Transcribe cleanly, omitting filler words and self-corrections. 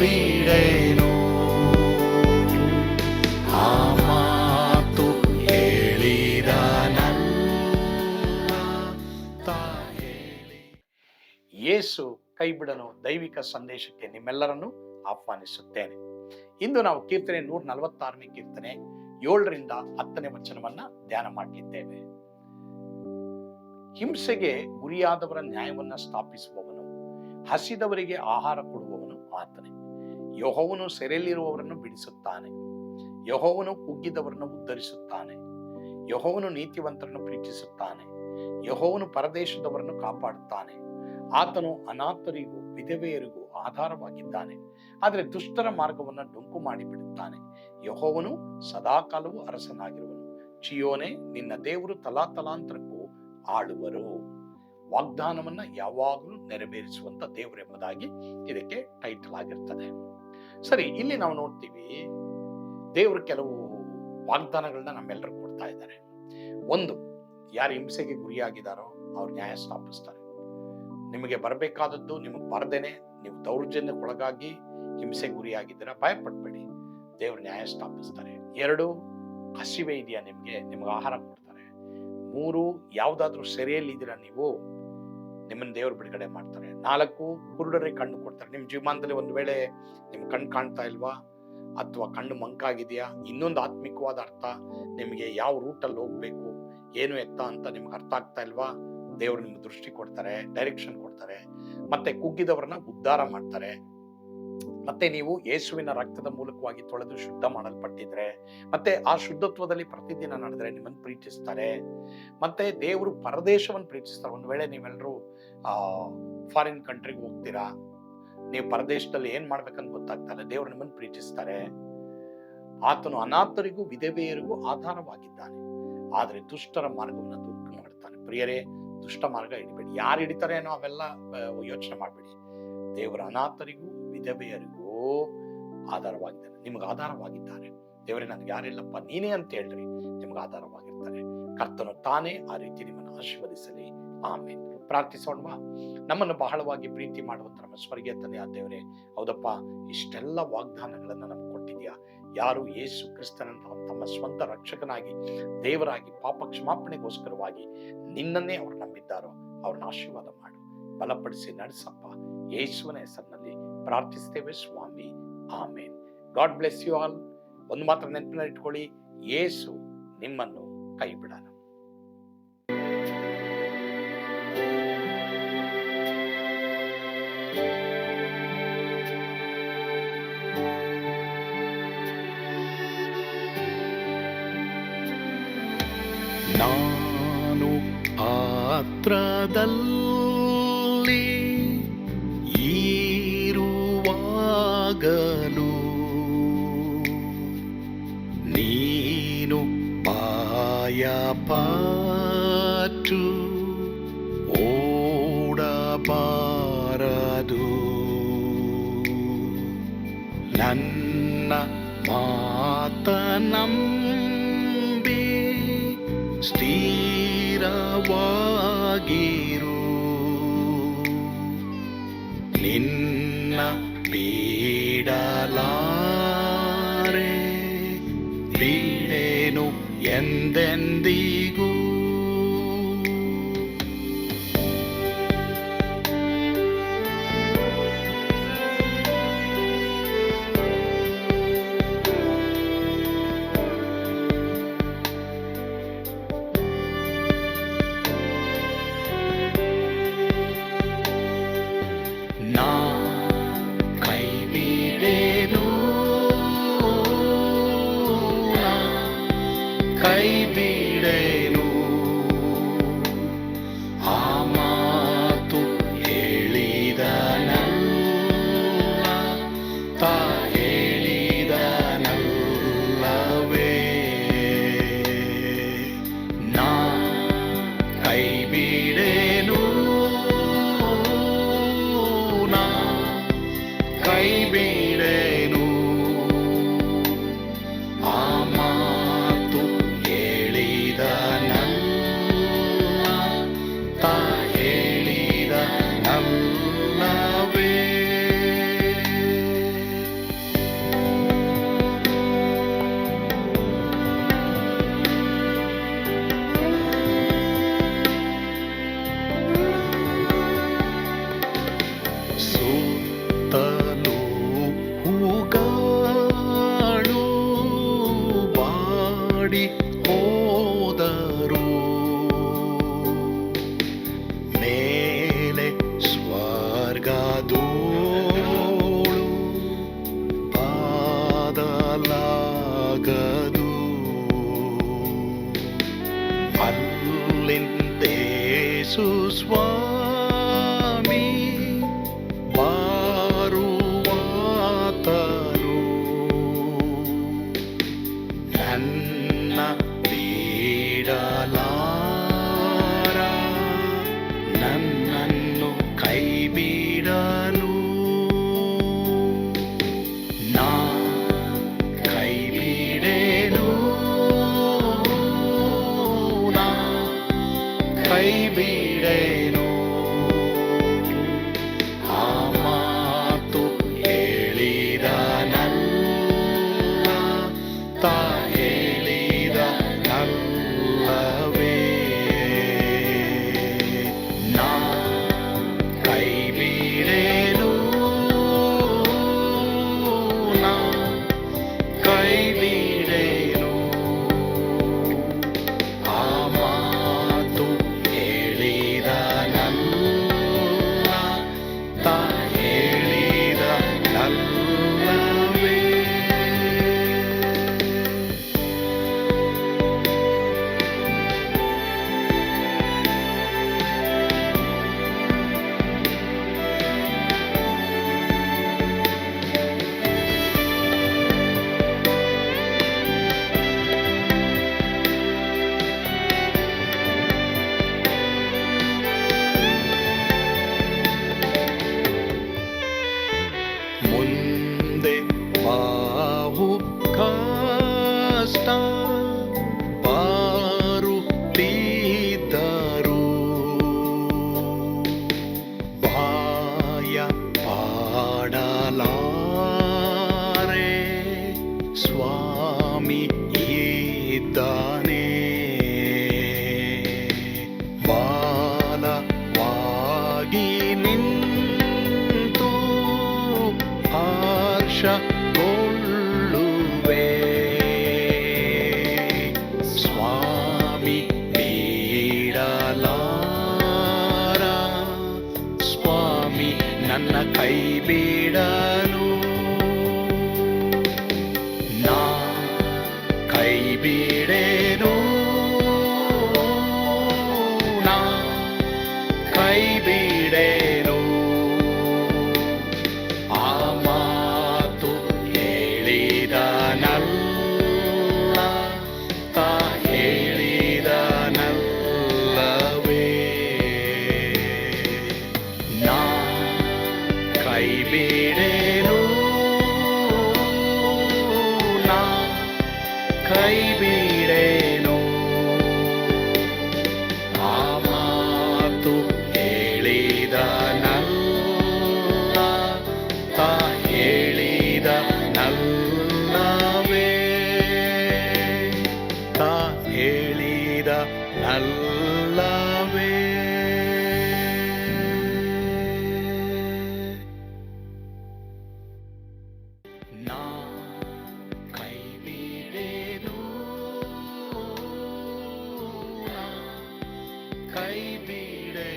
ಬಿಡೆನು. ಆ ಮಾತು ಹೇಳಿದನಲ್ಲ ತಾಯಿ. ಯೇಸು ಕೈ ಬಿಡನು ದೈವಿಕ ಸಂದೇಶಕ್ಕೆ ನಿಮ್ಮೆಲ್ಲರನ್ನು ಆಹ್ವಾನಿಸುತ್ತೇನೆ. ಇಂದು ನಾವು ಕೀರ್ತನೆ 146ನೇ ಕೀರ್ತನೆ 7ರಿಂದ 10ನೇ ವಚನವನ್ನ ಧ್ಯಾನ ಮಾಡಲಿದ್ದೇವೆ. ಹಿಂಸೆಗೆ ಗುರಿಯಾದವರ ನ್ಯಾಯವನ್ನ ಸ್ಥಾಪಿಸುವವನು, ಹಸಿದವರಿಗೆ ಆಹಾರ ಕೊಡುವವನು ಆತನೇ. ಯೆಹೋವನು ಸೆರೆಯಲ್ಲಿರುವವರನ್ನು ಬಿಡಿಸುತ್ತಾನೆ, ಯೆಹೋವನು ಕುಗ್ಗಿದವರನ್ನು ಉದ್ಧರಿಸುತ್ತಾನೆ. ಯೆಹೋವನು ನೀತಿವಂತರನ್ನು ಪ್ರೀತಿಸುತ್ತಾನೆ, ಯೆಹೋವನು ಪರದೇಶದವರನ್ನು ಕಾಪಾಡುತ್ತಾನೆ. ಆತನು ಅನಾಥರಿಗೂ ವಿಧವೆಯರಿಗೂ ಆಧಾರವಾಗಿದ್ದಾನೆ, ಆದರೆ ದುಷ್ಟರ ಮಾರ್ಗವನ್ನು ಡೊಂಕು ಮಾಡಿಬಿಡುತ್ತಾನೆ. ಯೆಹೋವನು ಸದಾಕಾಲವೂ ಅರಸನಾಗಿರುವನು. ಚೀಯೋನೇ, ನಿನ್ನ ದೇವರು ತಲಾತಲಾಂತರಕ್ಕೂ ಆಳುವರು. ವಾಗ್ದಾನವನ್ನ ಯಾವಾಗಲೂ ನೆರವೇರಿಸುವಂತ ದೇವರೆಂಬುದಾಗಿ ಇದಕ್ಕೆ ಟೈಟಲ್ ಆಗಿರ್ತದೆ. ಸರಿ, ಇಲ್ಲಿ ನಾವು ನೋಡ್ತೀವಿ ದೇವರು ಕೆಲವು ವಾಗ್ದಾನಗಳನ್ನ ನಮ್ಮೆಲ್ಲರೂ ಕೊಡ್ತಾ ಇದ್ದಾರೆ. ಒಂದು, ಯಾರು ಹಿಂಸೆಗೆ ಗುರಿಯಾಗಿದ್ದಾರೋ ಅವ್ರು ನ್ಯಾಯ ಸ್ಥಾಪಿಸ್ತಾರೆ. ನಿಮಗೆ ಬರಬೇಕಾದದ್ದು ನಿಮಗೆ ಬರದೇನೆ ನೀವು ದೌರ್ಜನ್ಯಕ್ಕೊಳಗಾಗಿ ಹಿಂಸೆ ಗುರಿಯಾಗಿದ್ದೀರಾ, ಭಯಪಡ್ಬೇಡಿ, ದೇವರು ನ್ಯಾಯ ಸ್ಥಾಪಿಸ್ತಾರೆ. 2, ಹಸಿವೆ ಇದೆಯಾ ನಿಮ್ಗೆ ಆಹಾರ ಕೊಡ್ತಾರೆ. 3, ಯಾವ್ದಾದ್ರೂ ಸೆರೆಯಲ್ಲಿ ಇದ್ದೀರಾ ನೀವು, ನಿಮ್ಮನ್ನ ದೇವರು ಬಿಡುಗಡೆ ಮಾಡ್ತಾರೆ. 4, ಕುರುಡರಿಗೆ ಕಣ್ಣು ಕೊಡ್ತಾರೆ. ನಿಮ್ ಜೀವಮಾನದಲ್ಲಿ ಒಂದು ವೇಳೆ ನಿಮ್ ಕಣ್ಣು ಕಾಣ್ತಾ ಇಲ್ವಾ, ಅಥವಾ ಕಣ್ಣು ಮಂಕಾಗಿದೆಯಾ, ಇನ್ನೊಂದು ಆತ್ಮಿಕವಾದ ಅರ್ಥ, ನಿಮಗೆ ಯಾವ ರೂಟಲ್ಲಿ ಹೋಗ್ಬೇಕು, ಏನು ಎತ್ತ ಅಂತ ನಿಮ್ಗೆ ಅರ್ಥ ಆಗ್ತಾ ಇಲ್ವಾ, ದೇವರು ನಿಮ್ಗೆ ದೃಷ್ಟಿ ಕೊಡ್ತಾರೆ, ಡೈರೆಕ್ಷನ್ ಕೊಡ್ತಾರೆ. ಮತ್ತೆ ಕುಗ್ಗಿದವರನ್ನ ಉದ್ಧಾರ ಮಾಡ್ತಾರೆ. ಮತ್ತೆ ನೀವು ಯೇಸುವಿನ ರಕ್ತದ ಮೂಲಕವಾಗಿ ತೊಳೆದು ಶುದ್ಧ ಮಾಡಲ್ಪಟ್ಟಿದ್ರೆ, ಮತ್ತೆ ಆ ಶುದ್ಧತ್ವದಲ್ಲಿ ಪ್ರತಿದಿನ ನಡೆದ್ರೆ ನಿಮ್ಮನ್ನು ಪ್ರೀತಿಸ್ತಾರೆ. ಮತ್ತೆ ದೇವರು ಪರದೇಶವನ್ನು ಪ್ರೀತಿಸ್ತಾರೆ. ಒಂದು ವೇಳೆ ನೀವೆಲ್ಲರೂ ಫಾರಿನ್ ಕಂಟ್ರಿಗೆ ಹೋಗ್ತೀರಾ, ನೀವು ಪರದೇಶದಲ್ಲಿ ಏನ್ ಮಾಡ್ಬೇಕಂತ ಗೊತ್ತಾಗ್ತಾರೆ, ದೇವರು ನಿಮ್ಮನ್ನು ಪ್ರೀತಿಸ್ತಾರೆ. ಆತನು ಅನಾಥರಿಗೂ ವಿಧವೆಯರಿಗೂ ಆಧಾರವಾಗಿದ್ದಾನೆ, ಆದ್ರೆ ದುಷ್ಟರ ಮಾರ್ಗವನ್ನು ದುಃಖ ಮಾಡ್ತಾನೆ. ಪ್ರಿಯರೇ, ದುಷ್ಟ ಮಾರ್ಗ ಹಿಡಿಬೇಡಿ. ಯಾರು ಹಿಡಿತಾರೆ ಏನೋ ಅವೆಲ್ಲ ಯೋಚನೆ ಮಾಡಬೇಡಿ. ದೇವರ ಅನಾಥರಿಗೂ ವಿಧವೆಯರಿಗೂ ಆಧಾರವಾಗಿದ್ದಾನೆ, ನಿಮ್ಗೆ ಆಧಾರವಾಗಿದ್ದಾರೆ. ದೇವರೇ, ನನಗೆ ಯಾರಿಲ್ಲಪ್ಪ ನೀನೇ ಅಂತ ಹೇಳ್ರಿ, ನಿಮ್ಗೆ ಆಧಾರವಾಗಿರ್ತಾರೆ. ಕರ್ತನು ತಾನೇ ಆ ರೀತಿ ನಿಮ್ಮನ್ನು ಆಶೀರ್ವದಿಸಲಿ. ಆಮೇಲೆ ಪ್ರಾರ್ಥಿಸೋಣವಾ? ನಮ್ಮನ್ನು ಬಹಳವಾಗಿ ಪ್ರೀತಿ ಮಾಡುವಂತ ನಮ್ಮ ಸ್ವರ್ಗೀಯ ತಂದೆ ಆ ದೇವರೇ, ಹೌದಪ್ಪ, ಇಷ್ಟೆಲ್ಲ ವಾಗ್ದಾನಗಳನ್ನ ನಮ್ಗೆ ಕೊಟ್ಟಿದ್ಯಾ. ಯಾರು ಯೇಸು ಕ್ರಿಸ್ತನನ್ನು ತಮ್ಮ ಸ್ವಂತ ರಕ್ಷಕನಾಗಿ ದೇವರಾಗಿ ಪಾಪ ಕ್ಷಮಾಪಣೆಗೋಸ್ಕರವಾಗಿ ನಿನ್ನನ್ನೇ ಅವ್ರು ನಂಬಿದ್ದಾರೋ ಅವ್ರನ್ನ ಆಶೀರ್ವಾದ ಮಾಡು, ಬಲಪಡಿಸಿ ನಡೆಸಪ್ಪ. ಯೇಸುವಿನ ಹೆಸರಿನಲ್ಲಿ ಪ್ರಾರ್ಥಿಸ್ತೇವೆ ಸ್ವಾಮಿ, amen. God bless you all. ಒಂದು ಮಾತ್ರ ನೆನಪಿನಲ್ಲಿ ಇಟ್ಕೊಳ್ಳಿ, ಯೇಸು ನಿಮ್ಮನ್ನು ಕೈ ಬಿಡಲ್ಲ. ನಾನು ಪಾತ್ರದಲ್ಲಿ ಇರುವಾಗಲೂ ನೀನು ಭಯಪಟ್ಟು ಓಡಬಾರದು. ನನ್ನ ಮಾತನಂಬಿ ಸ್ಥಿರವಾಗಿರು. ನಿನ್ನ ಬಿಡಲಾರೆ, ಬಿಡೆನು ಎಂದೆಂದಿಗೂ. ಕೈ ಬಿಡೆನು, ಆ ಮಾತು ಹೇಳಿದನಲ್ಲ ತಾ ಹೇಳಿದನಲ್ಲವೇ. ನಾ ಕೈ ಬಿಡೆನು, ನಾ ಕೈ ಬಿಡೆನು, ಆ ಮಾತು ಹೇಳಿದನ ಅಲ್ಲಿಂದೇಸು ಸ್ವಾಮಿ ಬಾರುವಾತನು ನನ್ನ ಬಿಡಲಾರ, ನನ್ನನ್ನು ಕೈ ಬಿಡನು. ನಾ ಕೈ ಬಿಡೆನು, ನಾ ಕೈ ಬಿಡೆನು. ಆ ಮಾತು ಹೇಳಿದನಲ್ಲ, ತಾ ಹೇಳಿದನಲ್ಲವೇ. ನಾ ಕೈ ಬಿಡೆನು, ನಾ ಕೈ ಬಿಡೆನು. ಆ ಮಾತು ಹೇಳಿದನಲ್ಲ, ತಾ ಹೇಳಿದನಲ್ಲವೇ. ಮುಂದೆ ಬಾವು ಕಷ್ಟ ಬಾರುತ್ತಿದ್ದರು, ಭಯ ಪಾಡಲಾರೆ, ಸ್ವಾಮಿ ಇದ್ದಾನೆ. ಬಾಲವಾಗಿ ನಿಂತು ಹರ್ಷಗೊಳ್ಳುವೆ, ಸ್ವಾಮಿ ಬಿಡಲಾರ, ಸ್ವಾಮಿ ನನ್ನ ಕೈ ಬಿಡನು. ನಾ ಕೈ ಬಿಡೆನು, ನಾ ಕೈ ಬಿಡೆನು. ಆ ಮಾತು ಹೇಳಿದನಲ್ಲ, ತಾ ಹೇಳಿದನಲ್ಲವೇ. ನಾ ಕೈ ಬಿಡೆನು, ನಾ ಕೈ ಬಿಡೆನು. ಆ ಮಾತು ಹೇಳಿದನಲ್ಲ, ತಾ ಹೇಳಿದನಲ್ಲವೇ. ತಾ ಹೇಳಿದನಲ್ಲವೇ. ನಾ ಕೈ ಬಿಡೆನು, ನಾ ಕೈ ಬಿಡೆನು.